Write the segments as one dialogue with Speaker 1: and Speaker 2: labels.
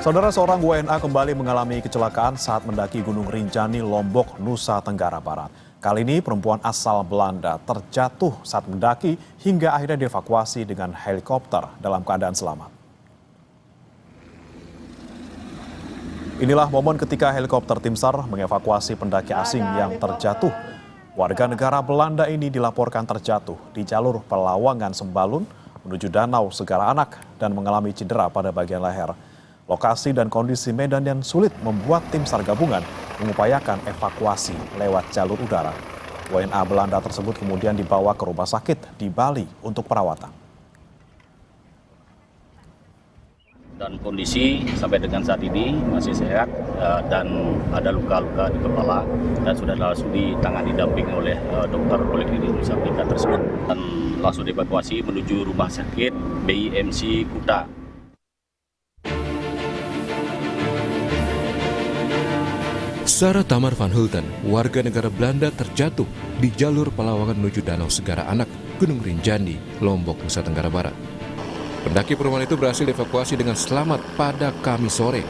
Speaker 1: Saudara, seorang WNA kembali mengalami kecelakaan saat mendaki Gunung Rinjani, Lombok, Nusa Tenggara Barat. Kali ini perempuan asal Belanda terjatuh saat mendaki hingga akhirnya dievakuasi dengan helikopter dalam keadaan selamat. Inilah momen ketika helikopter tim SAR mengevakuasi pendaki asing yang terjatuh. Warga negara Belanda ini dilaporkan terjatuh di jalur Pelawangan Sembalun menuju Danau Segara Anak dan mengalami cedera pada bagian leher. Lokasi dan kondisi medan yang sulit membuat tim SAR gabungan mengupayakan evakuasi lewat jalur udara. WNA Belanda tersebut kemudian dibawa ke rumah sakit di Bali untuk perawatan.
Speaker 2: Dan kondisi sampai dengan saat ini masih sehat dan ada luka-luka di kepala dan sudah langsung ditangani damping oleh dokter Poliklinik Nusa Tenggara tersebut dan langsung dievakuasi menuju rumah sakit BIMC Kuta.
Speaker 3: Sarah Tamar van Hulten, warga negara Belanda terjatuh di jalur Pelawangan menuju Danau Segara Anak, Gunung Rinjani, Lombok, Nusa Tenggara Barat. Pendaki perempuan itu berhasil dievakuasi dengan selamat pada Kamis sore.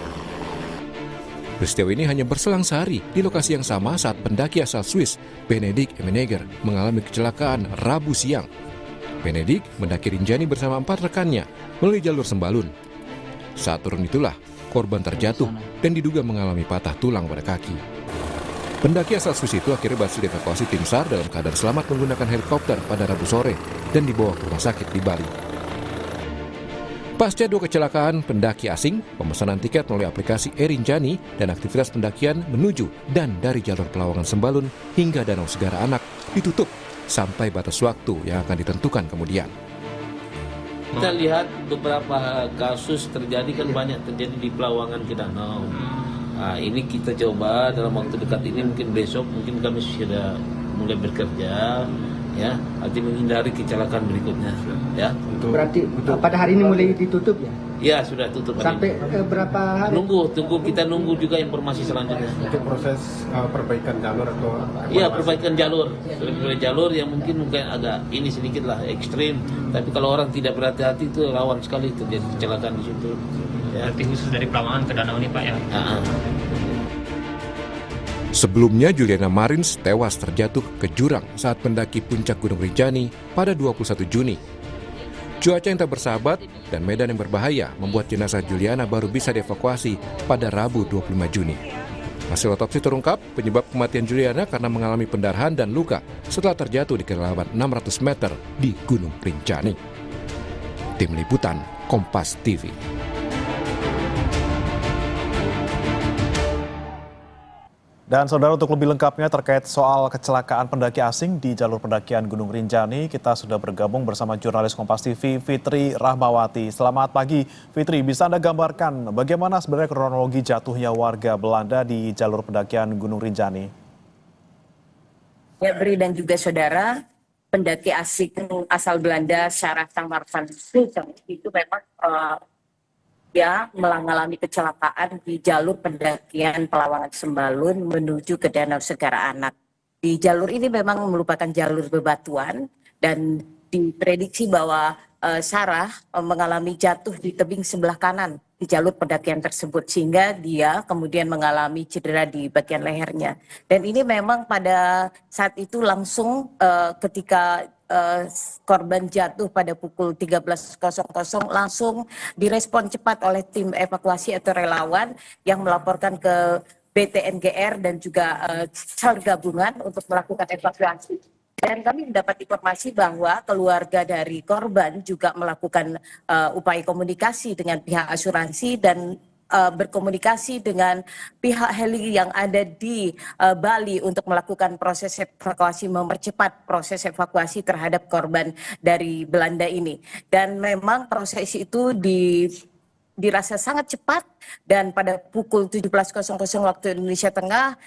Speaker 3: Peristiwa ini hanya berselang sehari di lokasi yang sama saat pendaki asal Swiss, Benedict Emenegger, mengalami kecelakaan Rabu siang. Benedict mendaki Rinjani bersama 4 rekannya melalui jalur Sembalun. Saat turun itulah korban terjatuh dan diduga mengalami patah tulang pada kaki. Pendaki asal Swiss itu akhirnya berhasil dievakuasi tim SAR dalam keadaan selamat menggunakan helikopter pada Rabu sore dan dibawa ke rumah sakit di Bali. Pasca 2 kecelakaan pendaki asing, pemesanan tiket melalui aplikasi Rinjani dan aktivitas pendakian menuju dan dari jalur Pelawangan Sembalun hingga Danau Segara Anak ditutup sampai batas waktu yang akan ditentukan kemudian.
Speaker 4: Kita lihat beberapa kasus terjadi kan banyak terjadi di Pelawangan ke danau. Nah, ini kita coba dalam waktu dekat ini mungkin besok mungkin kami sudah mulai bekerja ya, arti menghindari kecelakaan berikutnya ya.
Speaker 5: Berarti pada hari ini mulai ditutup ya?
Speaker 4: Ya sudah tutup
Speaker 5: sampai berapa hari?
Speaker 4: Tunggu kita nunggu juga informasi selanjutnya.
Speaker 6: Untuk proses perbaikan jalur atau?
Speaker 4: Iya, perbaikan jalur yang mungkin agak ini sedikit lah ekstrim. Tapi kalau orang tidak berhati-hati itu rawan sekali terjadi kecelakaan di situ.
Speaker 7: Ya. Berarti khusus dari Pelawangan ke danau ini Pak ya?
Speaker 3: Sebelumnya Juliana Marins tewas terjatuh ke jurang saat mendaki puncak Gunung Rinjani pada 21 Juni. Cuaca yang tak bersahabat dan medan yang berbahaya membuat jenazah Juliana baru bisa dievakuasi pada Rabu 25 Juni. Hasil otopsi terungkap penyebab kematian Juliana karena mengalami pendarahan dan luka setelah terjatuh di kedalaman 600 meter di Gunung Rinjani. Tim Liputan Kompas TV.
Speaker 1: Dan saudara, untuk lebih lengkapnya terkait soal kecelakaan pendaki asing di jalur pendakian Gunung Rinjani, kita sudah bergabung bersama jurnalis Kompas TV Fitri Rahmawati. Selamat pagi Fitri, bisa Anda gambarkan bagaimana sebenarnya kronologi jatuhnya warga Belanda di jalur pendakian Gunung Rinjani?
Speaker 8: Ya, Bri dan juga saudara, pendaki asing asal Belanda Sarah Tamar van Hulten itu memang dia mengalami kecelakaan di jalur pendakian Pelawangan Sembalun menuju ke Danau Segara Anak. Di jalur ini memang merupakan jalur bebatuan dan diprediksi bahwa Sarah mengalami jatuh di tebing sebelah kanan di jalur pendakian tersebut sehingga dia kemudian mengalami cedera di bagian lehernya. Dan ini memang pada saat itu langsung ketika korban jatuh pada pukul 13.00 langsung direspon cepat oleh tim evakuasi atau relawan yang melaporkan ke BTNGR dan juga SAR gabungan untuk melakukan evakuasi. Dan kami mendapat informasi bahwa keluarga dari korban juga melakukan upaya komunikasi dengan pihak asuransi dan berkomunikasi dengan pihak heli yang ada di Bali untuk melakukan proses evakuasi, mempercepat proses evakuasi terhadap korban dari Belanda ini. Dan memang proses itu dirasa sangat cepat dan pada pukul 17.00 waktu Indonesia Tengah,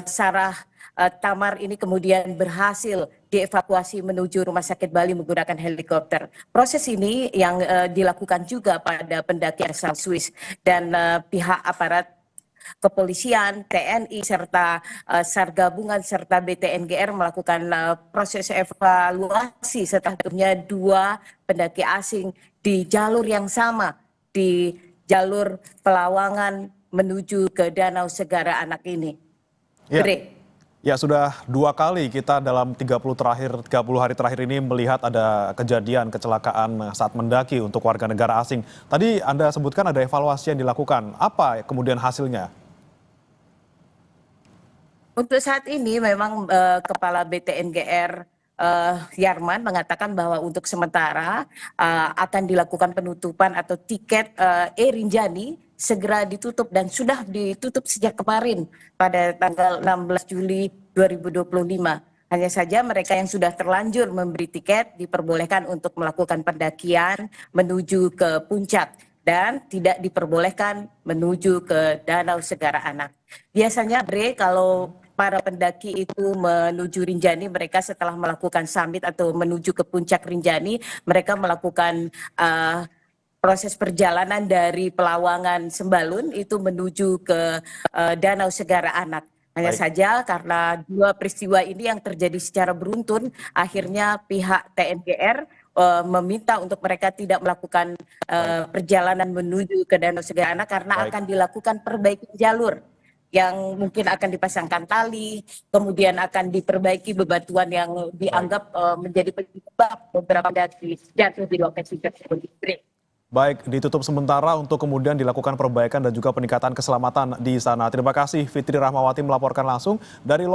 Speaker 8: Sarah Tamar ini kemudian berhasil dievakuasi menuju Rumah Sakit Bali menggunakan helikopter. Proses ini yang dilakukan juga pada pendaki asal Swiss dan pihak aparat kepolisian, TNI, serta SAR gabungan serta BTNGR melakukan proses evaluasi setelah jatuhnya 2 pendaki asing di jalur yang sama di jalur Pelawangan menuju ke Danau Segara Anak ini.
Speaker 1: Ya.
Speaker 8: Bre.
Speaker 1: Ya, sudah 2 kali kita dalam 30 hari terakhir ini melihat ada kejadian kecelakaan saat mendaki untuk warga negara asing. Tadi Anda sebutkan ada evaluasi yang dilakukan. Apa kemudian hasilnya?
Speaker 8: Untuk saat ini memang Kepala BTNGR Yarman mengatakan bahwa untuk sementara akan dilakukan penutupan atau tiket Rinjani segera ditutup dan sudah ditutup sejak kemarin pada tanggal 16 Juli 2025. Hanya saja mereka yang sudah terlanjur memberi tiket diperbolehkan untuk melakukan pendakian menuju ke puncak dan tidak diperbolehkan menuju ke Danau Segara Anak. Biasanya Bre, kalau para pendaki itu menuju Rinjani, mereka setelah melakukan summit atau menuju ke puncak Rinjani, mereka melakukan proses perjalanan dari Pelawangan Sembalun itu menuju ke Danau Segara Anak. Hanya saja karena 2 peristiwa ini yang terjadi secara beruntun, akhirnya pihak TNGR meminta untuk mereka tidak melakukan perjalanan menuju ke Danau Segara Anak karena akan dilakukan perbaikan jalur yang mungkin akan dipasangkan tali, kemudian akan diperbaiki bebatuan yang dianggap menjadi penyebab beberapa pendaki jatuh di lokasi tersebut.
Speaker 1: Baik, ditutup sementara untuk kemudian dilakukan perbaikan dan juga peningkatan keselamatan di sana. Terima kasih Fitri Rahmawati melaporkan langsung dari